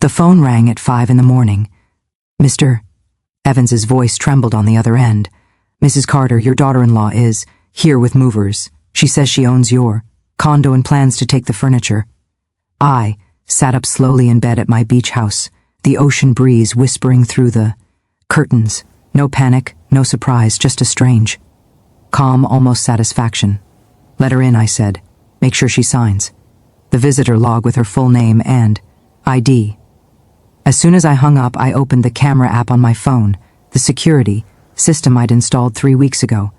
The phone rang at 5 in the morning. Mr. Evans's voice trembled on the other end. Mrs. Carter, your daughter-in-law is here with movers. She says she owns your condo and plans to take the furniture. I sat up slowly in bed at my beach house, the ocean breeze whispering through the curtains. No panic, no surprise, just a strange, calm, almost satisfaction. Let her in, I said. Make sure she signs. The visitor log with her full name and ID. As soon as I hung up, I opened the camera app on my phone, the security system I'd installed 3 weeks ago,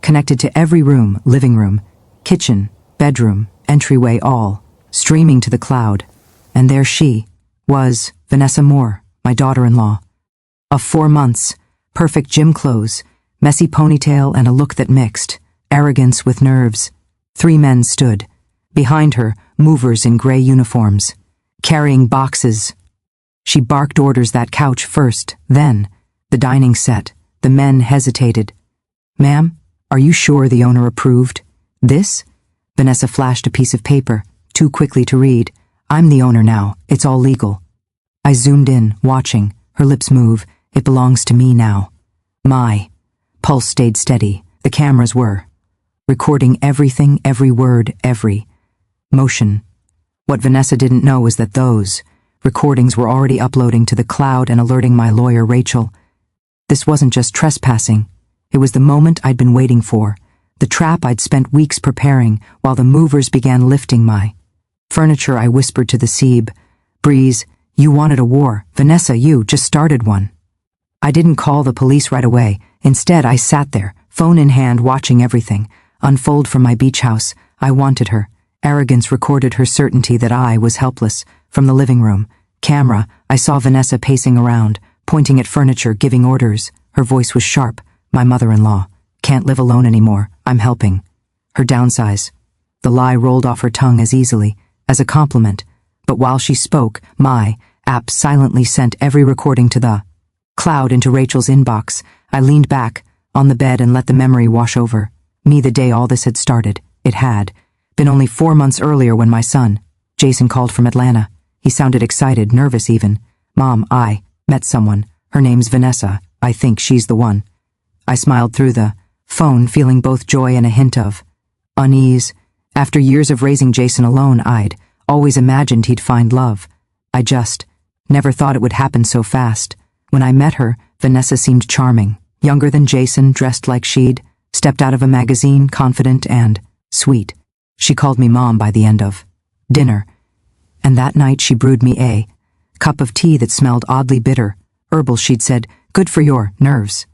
connected to every room, living room, kitchen, bedroom, entryway, all, streaming to the cloud. And there she was, Vanessa Moore, my daughter-in-law. Of 4 months, perfect gym clothes, messy ponytail and a look that mixed arrogance with nerves. 3 men stood. Behind her, movers in gray uniforms, carrying boxes. She barked orders, that couch first, then the dining set. The men hesitated. Ma'am, are you sure the owner approved this? Vanessa flashed a piece of paper, too quickly to read. I'm the owner now. It's all legal. I zoomed in, watching, her lips move. It belongs to me now. My pulse stayed steady. The cameras were recording everything, every word, every motion. What Vanessa didn't know was that those recordings were already uploading to the cloud and alerting my lawyer, Rachel. This wasn't just trespassing. It was the moment I'd been waiting for, the trap I'd spent weeks preparing while the movers began lifting my furniture. I whispered to the Seeb, Breeze, you wanted a war. Vanessa, you just started one. I didn't call the police right away. Instead, I sat there, phone in hand, watching everything unfold from my beach house. I wanted her. Arrogance recorded her certainty that I was helpless. From the living room camera, I saw Vanessa pacing around, pointing at furniture, giving orders. Her voice was sharp. My mother-in-law can't live alone anymore. I'm helping her downsize. The lie rolled off her tongue as easily as a compliment, but while she spoke, my app silently sent every recording to the cloud into Rachel's inbox. I leaned back on the bed and let the memory wash over me the day all this had started. It had been only 4 months earlier when my son, Jason, called from Atlanta. He sounded excited, nervous even. Mom, I met someone. Her name's Vanessa. I think she's the one. I smiled through the phone, feeling both joy and a hint of unease. After years of raising Jason alone, I'd always imagined he'd find love. I just never thought it would happen so fast. When I met her, Vanessa seemed charming, younger than Jason, dressed like she'd stepped out of a magazine, confident and sweet. She called me Mom by the end of dinner, and that night she brewed me a cup of tea that smelled oddly bitter, herbal. She'd said, good for your nerves.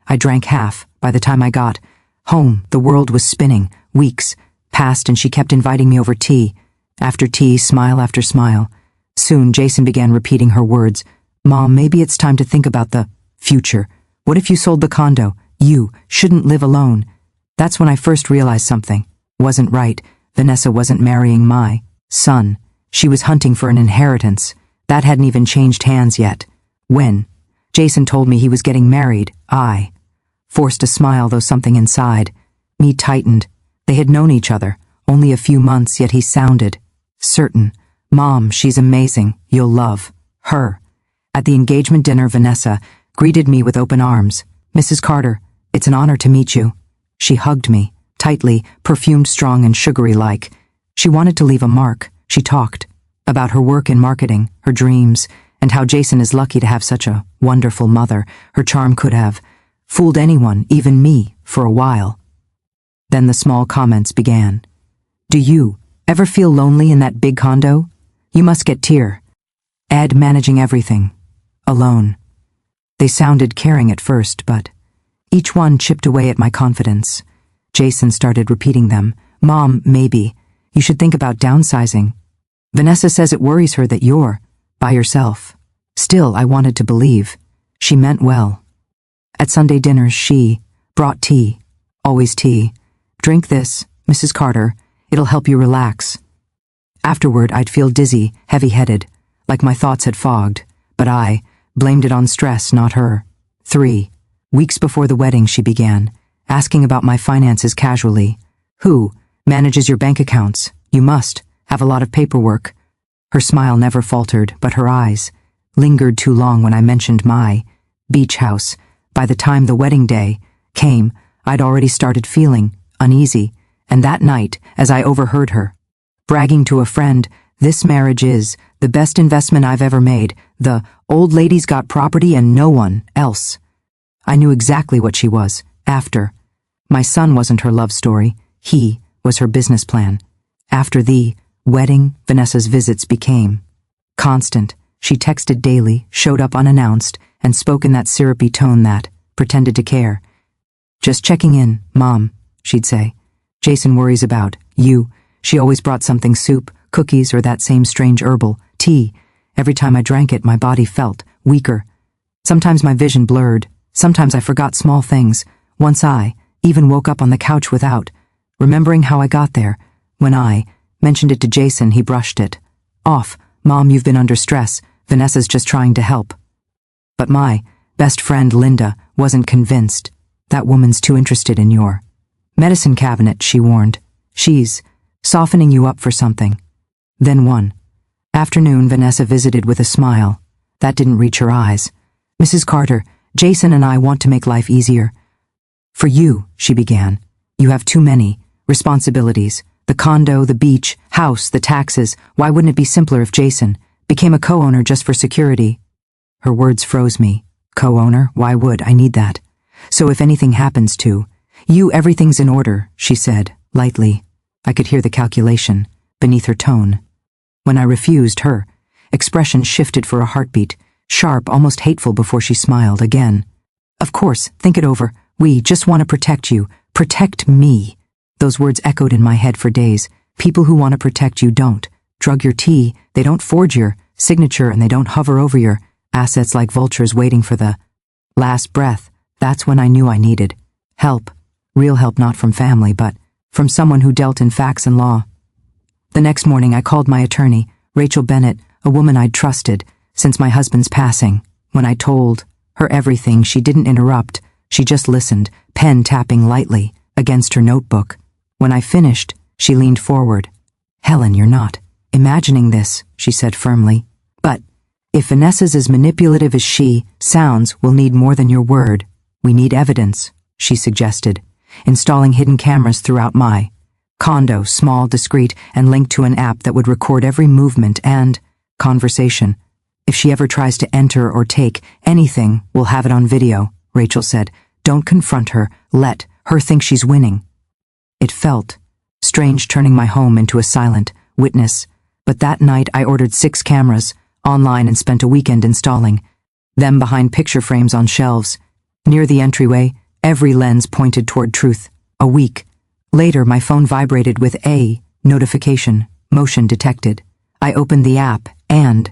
I drank half. By the time I got home, the world was spinning. Weeks passed and she kept inviting me over tea. After tea, smile after smile. Soon, Jason began repeating her words. Mom, maybe it's time to think about the future. What if you sold the condo? You shouldn't live alone. That's when I first realized something wasn't right. Vanessa wasn't marrying my son. She was hunting for an inheritance. That hadn't even changed hands yet. When Jason told me he was getting married, I forced a smile, though something inside me tightened. They had known each other only a few months, yet he sounded certain. Mom, she's amazing. You'll love her. At the engagement dinner, Vanessa greeted me with open arms. Mrs. Carter, it's an honor to meet you. She hugged me tightly, perfumed, strong and sugary like. She wanted to leave a mark. She talked about her work in marketing, her dreams, and how Jason is lucky to have such a wonderful mother. Her charm could have fooled anyone, even me, for a while. Then the small comments began. Do you ever feel lonely in that big condo? You must get tired. Ed managing everything alone. They sounded caring at first, but each one chipped away at my confidence. Jason started repeating them. Mom, maybe you should think about downsizing. Vanessa says it worries her that you're by yourself. Still, I wanted to believe. She meant well. At Sunday dinners, she brought tea. Always tea. Drink this, Mrs. Carter. It'll help you relax. Afterward, I'd feel dizzy, heavy-headed, like my thoughts had fogged, but I blamed it on stress, not her. 3 weeks before the wedding, she began, asking about my finances casually. Who manages your bank accounts? You must have a lot of paperwork. Her smile never faltered, but her eyes lingered too long when I mentioned my beach house. By the time the wedding day came, I'd already started feeling uneasy, and that night, as I overheard her bragging to a friend, "This marriage is the best investment I've ever made. The old lady's got property and no one else," I knew exactly what she was after. My son wasn't her love story. He was her business plan. After the wedding, Vanessa's visits became constant. She texted daily, showed up unannounced, and spoke in that syrupy tone that pretended to care. "Just checking in, Mom," she'd say. "Jason worries about you." She always brought something: soup, cookies, or that same strange herbal tea. Every time I drank it, my body felt weaker. Sometimes my vision blurred. Sometimes I forgot small things. Once I even woke up on the couch without remembering how I got there. When I mentioned it to Jason, he brushed it off. "Mom, you've been under stress. Vanessa's just trying to help." But my best friend, Linda, wasn't convinced. "That woman's too interested in your medicine cabinet," she warned. "She's softening you up for something." Then one afternoon, Vanessa visited with a smile that didn't reach her eyes. "Mrs. Carter, Jason and I want to make life easier for you," she began. "You have too many responsibilities. The condo, the beach, house, the taxes. Why wouldn't it be simpler if Jason became a co-owner just for security?" Her words froze me. "Co-owner? Why would I need that? So if anything happens to you, everything's in order," she said, lightly. I could hear the calculation beneath her tone. When I refused, her expression shifted for a heartbeat, sharp, almost hateful, before she smiled again. "Of course, think it over. We just want to protect you. Protect me." Those words echoed in my head for days. People who want to protect you don't drug your tea, they don't forge your signature, and they don't hover over your assets like vultures waiting for the last breath. That's when I knew I needed help. Real help, not from family, but from someone who dealt in facts and law. The next morning I called my attorney, Rachel Bennett, a woman I'd trusted since my husband's passing. When I told her everything, she didn't interrupt. She just listened, pen tapping lightly against her notebook. When I finished, she leaned forward. "Helen, you're not imagining this," she said firmly. "But if Vanessa's as manipulative as she sounds, we'll need more than your word. We need evidence," she suggested. "Installing hidden cameras throughout my condo, small, discreet, and linked to an app that would record every movement and conversation. If she ever tries to enter or take anything, we'll have it on video," Rachel said. "Don't confront her. Let her think she's winning." It felt strange turning my home into a silent witness, but that night I ordered 6 cameras online and spent a weekend installing them behind picture frames on shelves. Near the entryway, every lens pointed toward truth. A week later, my phone vibrated with a notification: motion detected. I opened the app, and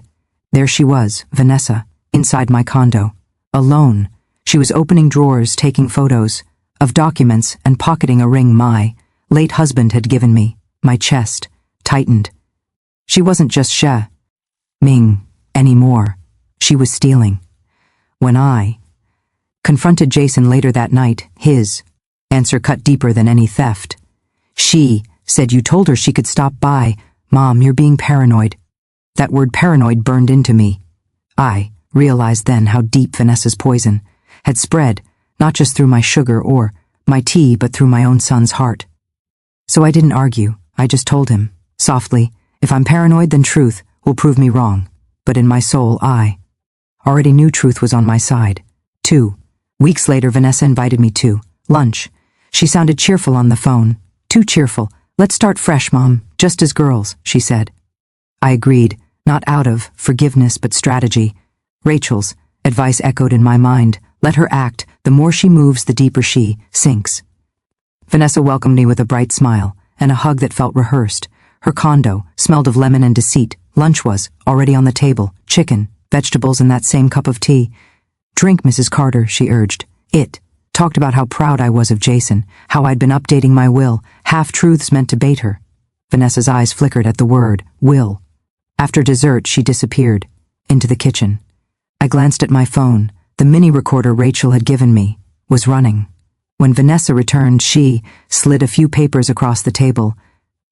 there she was, Vanessa, inside my condo, alone. She was opening drawers, taking photos of documents, and pocketing a ring my late husband had given me. My chest tightened. She wasn't just Ming anymore. She was stealing. When I confronted Jason later that night, his answer cut deeper than any theft. "She said you told her she could stop by. Mom, you're being paranoid." That word paranoid burned into me. I realized then how deep Vanessa's poison had spread, not just through my sugar or my tea, but through my own son's heart. So I didn't argue. I just told him, softly, "If I'm paranoid, then truth will prove me wrong." But in my soul, I already knew truth was on my side. 2 weeks later, Vanessa invited me to lunch. She sounded cheerful on the phone. Too cheerful. "Let's start fresh, Mom, just as girls," she said. I agreed, not out of forgiveness but strategy. Rachel's advice echoed in my mind. Let her act. The more she moves, the deeper she sinks. Vanessa welcomed me with a bright smile and a hug that felt rehearsed. Her condo smelled of lemon and deceit. Lunch was already on the table: chicken, vegetables, and that same cup of tea. "Drink, Mrs. Carter," she urged. It talked about how proud I was of Jason, how I'd been updating my will, half-truths meant to bait her. Vanessa's eyes flickered at the word will. After dessert, she disappeared into the kitchen. I glanced at my phone. The mini recorder Rachel had given me was running. When Vanessa returned, she slid a few papers across the table.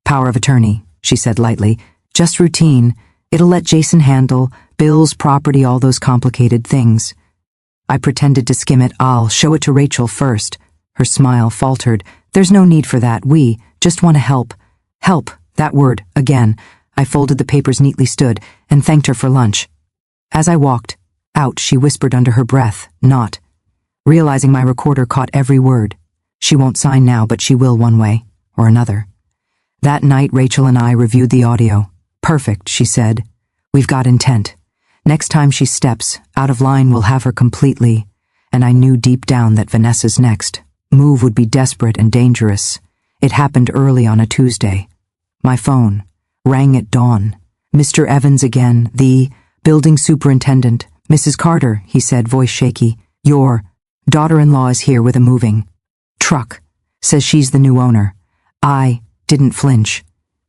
"Power of attorney," she said lightly. "Just routine. It'll let Jason handle bills, property, all those complicated things. I pretended to skim it. I'll show it to Rachel first. Her smile faltered. There's no need for that. We just want to help. Help, that word, again. I folded the papers neatly, stood, and thanked her for lunch. As I walked out, she whispered under her breath, not. Realizing my recorder caught every word. She won't sign now, but she will one way or another. That night, Rachel and I reviewed the audio. Perfect, she said. We've got intent. Next time she steps out of line, we'll have her completely. And I knew deep down that Vanessa's next move would be desperate and dangerous. It happened early on a Tuesday. My phone rang at dawn. Mr. Evans again, the building superintendent. Mrs. Carter, he said, voice shaky. Your daughter-in-law is here with a moving truck. Says she's the new owner. I didn't flinch.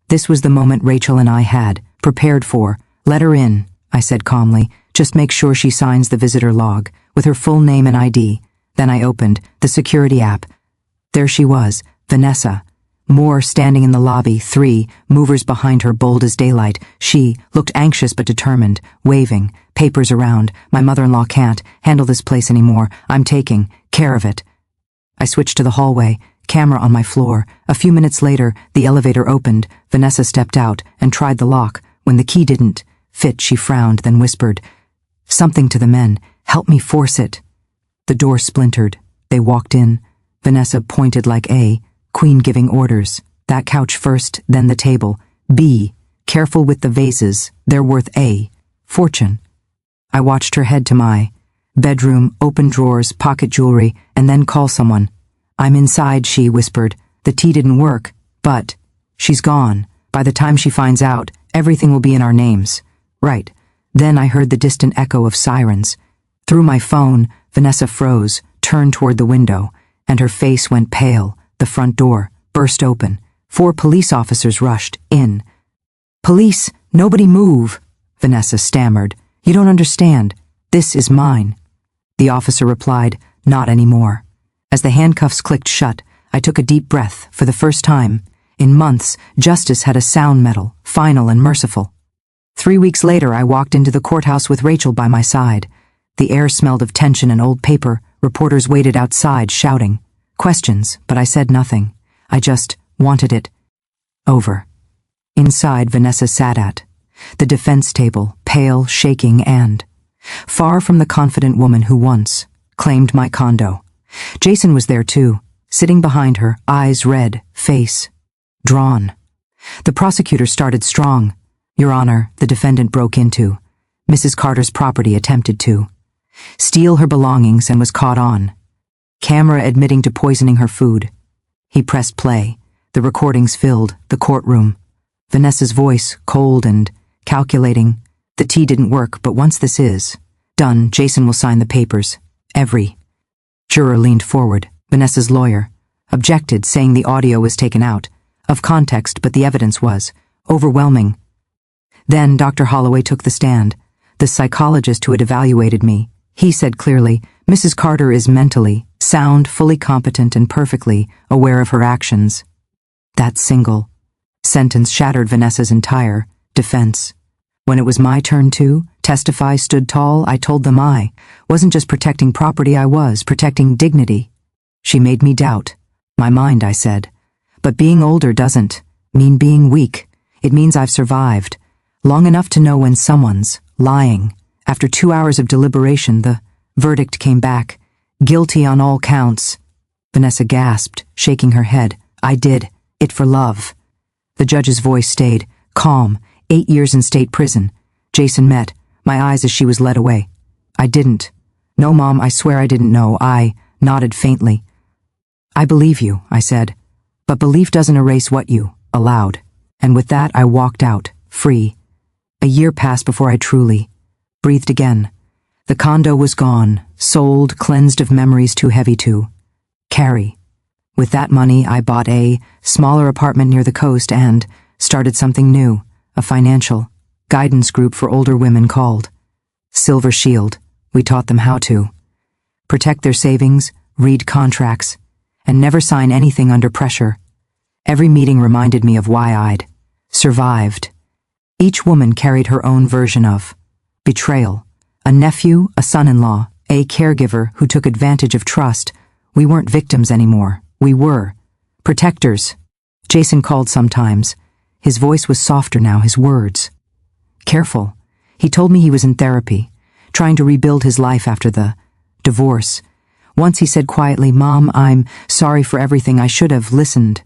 This was the moment Rachel and I had prepared for. Let her in, I said calmly. Just make sure she signs the visitor log with her full name and ID. Then I opened the security app. There she was, Vanessa. Moore standing in the lobby, 3 movers behind her, bold as daylight. She looked anxious but determined, waving papers around. My mother-in-law can't handle this place anymore. I'm taking care of it. I switched to the hallway, camera on my floor. A few minutes later, the elevator opened. Vanessa stepped out and tried the lock. When the key didn't fit, she frowned, then whispered something to the men. Help me force it. The door splintered. They walked in. Vanessa pointed like A, queen giving orders. That couch first, then the table. B, careful with the vases. They're worth A, fortune. I watched her head to my bedroom, open drawers, pocket jewelry, and then call someone. I'm inside, she whispered. The tea didn't work, but she's gone. By the time she finds out, everything will be in our names. Right. Then I heard the distant echo of sirens. Through my phone, Vanessa froze, turned toward the window, and her face went pale. The front door burst open. 4 police officers rushed in. Police, nobody move, Vanessa stammered. You don't understand. This is mine. The officer replied, not anymore. As the handcuffs clicked shut, I took a deep breath. For the first time in months, justice had a sound metal, final and merciful. 3 weeks later, I walked into the courthouse with Rachel by my side. The air smelled of tension and old paper. Reporters waited outside, shouting questions, but I said nothing. I just wanted it over. Inside, Vanessa sat at the defense table, pale, shaking, and far from the confident woman who once claimed my condo. Jason was there too, sitting behind her, eyes red, face drawn. The prosecutor started strong. Your Honor, the defendant broke into Mrs. Carter's property, attempted to steal her belongings, and was caught on camera admitting to poisoning her food. He pressed play. The recordings filled the courtroom. Vanessa's voice, cold and calculating. The tea didn't work, but once this is done, Jason will sign the papers. Every juror leaned forward. Vanessa's lawyer objected, saying the audio was taken out of context, but the evidence was overwhelming. Then Dr. Holloway took the stand, the psychologist who had evaluated me. He said clearly, Mrs. Carter is mentally sound, fully competent, and perfectly aware of her actions. That single sentence shattered Vanessa's entire defense. When it was my turn to testify, stood tall, I told them I wasn't just protecting property, I was protecting dignity. She made me doubt my mind, I said. But being older doesn't mean being weak. It means I've survived long enough to know when someone's lying. After 2 hours of deliberation, the verdict came back. Guilty on all counts. Vanessa gasped, shaking her head. I did it for love. The judge's voice stayed calm. 8 years in state prison. Jason met my eyes as she was led away. I didn't. No, Mom, I swear I didn't know. I nodded faintly. I believe you, I said. But belief doesn't erase what you allowed. And with that, I walked out, free. A year passed before I truly breathed again. The condo was gone, sold, cleansed of memories too heavy to carry. With that money, I bought a smaller apartment near the coast and started something new, a financial guidance group for older women called Silver Shield. We taught them how to protect their savings, read contracts, and never sign anything under pressure. Every meeting reminded me of why I'd survived Each woman carried her own version of betrayal. A nephew, a son-in-law, a caregiver who took advantage of trust. We weren't victims anymore. We were protectors. Jason called sometimes. His voice was softer now, his words. Careful. He told me he was in therapy, trying to rebuild his life after the divorce. Once he said quietly, "Mom, I'm sorry for everything. I should have listened."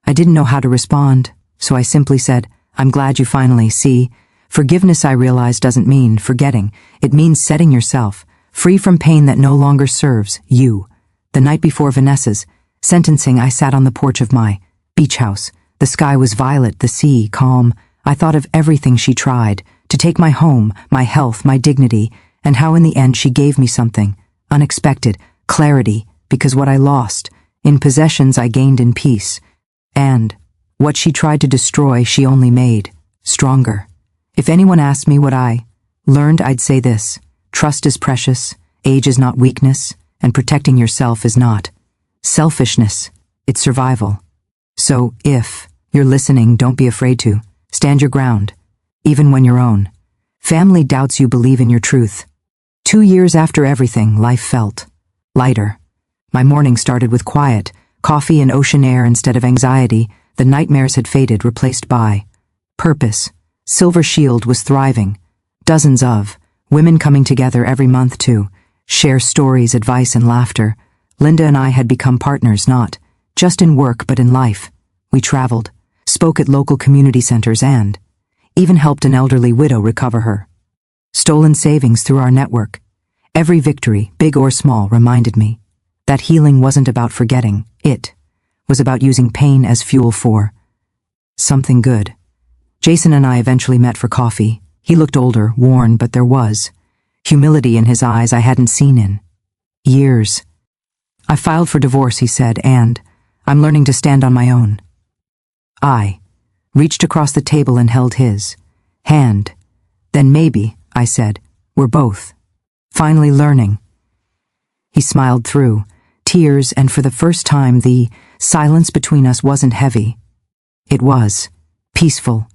I didn't know how to respond, so I simply said, "I'm glad you finally see." Forgiveness, I realize, doesn't mean forgetting. It means setting yourself free from pain that no longer serves you. The night before Vanessa's sentencing, I sat on the porch of my beach house. The sky was violet, the sea calm. I thought of everything she tried to take my home, my health, my dignity, and how in the end she gave me something unexpected, clarity, because what I lost in possessions I gained in peace, and what she tried to destroy she only made stronger. If anyone asked me what I learned, I'd say this: trust is precious, age is not weakness, and protecting yourself is not selfishness, it's survival. So if you're listening, don't be afraid to stand your ground, even when your own family doubts you. Believe in your truth. 2 years after everything, life felt lighter. My morning started with quiet, coffee and ocean air instead of anxiety. The nightmares had faded, replaced by purpose. Silver Shield was thriving. Dozens of women coming together every month to share stories, advice, and laughter. Linda and I had become partners, not just in work but in life. We traveled, spoke at local community centers, and even helped an elderly widow recover her stolen savings through our network. Every victory, big or small, reminded me that healing wasn't about forgetting. It was about using pain as fuel for something good. Jason and I eventually met for coffee. He looked older, worn, but there was humility in his eyes I hadn't seen in years. "I filed for divorce," he said, "and I'm learning to stand on my own." I reached across the table and held his hand. "Then maybe," I said, "we're both finally learning." He smiled through tears, and for the first time the silence between us wasn't heavy. It was peaceful.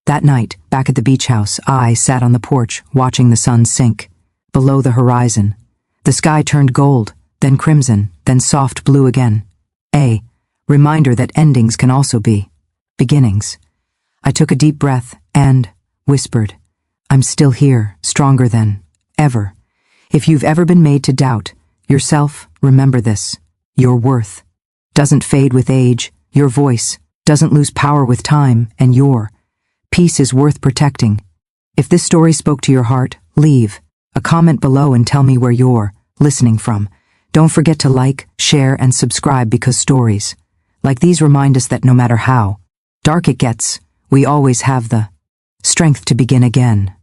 That night, back at the beach house, I sat on the porch watching the sun sink below the horizon. The sky turned gold, then crimson, then soft blue again. A reminder that endings can also be beginnings. I took a deep breath and whispered, "I'm still here, stronger than ever." If you've ever been made to doubt yourself, remember this: your worth doesn't fade with age, your voice doesn't lose power with time, and your peace is worth protecting. If this story spoke to your heart, leave a comment below and tell me where you're listening from. Don't forget to like, share, and subscribe, because stories like these remind us that no matter how dark it gets, we always have the strength to begin again.